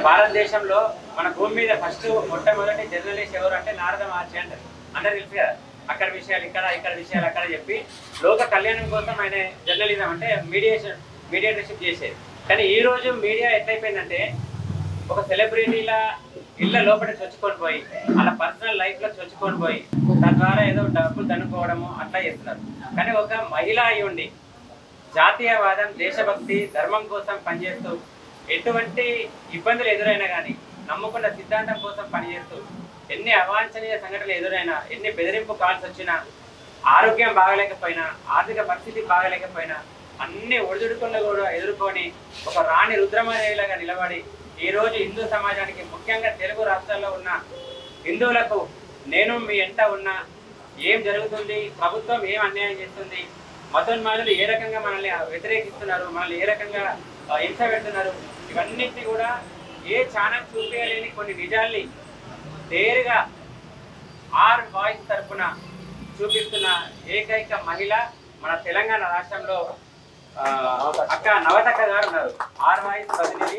భారతదేశంలో మన భూమి మీద ఫస్ట్ మొట్టమొదటి జర్నలిస్ట్ ఎవరు అంటే నారద మహర్షి అంటారు. అందరు తెలుసు కదా, అక్కడ విషయాలు ఇక్కడ విషయాలు అక్కడ చెప్పి లోక కళ్యాణం కోసం ఆయన జర్నలిజం అంటే మీడియేటర్షిప్ చేసేది. కానీ ఈ రోజు మీడియా ఎట్లయిపోయిందంటే ఒక సెలబ్రిటీల ఇళ్ళ లోపల చొచ్చుకొని పోయి అలా పర్సనల్ లైఫ్లో చొచ్చుకొని పోయి తద్వారా ఏదో డబ్బులు దనుకోవడము అట్లా చేస్తున్నారు. కానీ ఒక మహిళ అయి ఉండి జాతీయవాదం, దేశభక్తి, ధర్మం కోసం పనిచేస్తూ ఎటువంటి ఇబ్బందులు ఎదురైనా కానీ నమ్ముకున్న సిద్ధాంతం కోసం పనిచేస్తూ ఎన్ని అవాంఛనీయ సంఘటనలు ఎదురైనా, ఎన్ని బెదిరింపు కాల్స్ వచ్చినా, ఆరోగ్యం బాగలేకపోయినా, ఆర్థిక పరిస్థితి బాగలేకపోయినా అన్ని ఒడిదుడుకులను కూడా ఎదుర్కొని ఒక రాణి రుద్రమదేవిలాగా నిలబడి ఈరోజు హిందూ సమాజానికి, ముఖ్యంగా తెలుగు రాష్ట్రాల్లో ఉన్న హిందువులకు నేను మీ ఎంట ఉన్నా, ఏం జరుగుతుంది, ప్రభుత్వం ఏం అన్యాయం చేస్తుంది, మతోన్మాదులు ఏ రకంగా మనల్ని వ్యతిరేకిస్తున్నారు, మనల్ని ఏ రకంగా హింస పెడుతున్నారు, ఇవన్నిటిని కూడా ఏ ఛానల్ చూపించలేని కొన్ని నిజాల్ని నేరుగా ఆర్ వాయిస్ తరఫున చూపిస్తున్న ఏకైక మహిళ మన తెలంగాణ రాష్ట్రంలో అక్క నవతక్క గారు ఉన్నారు. ఆర్ వాయిస్ ప్రతినిధి.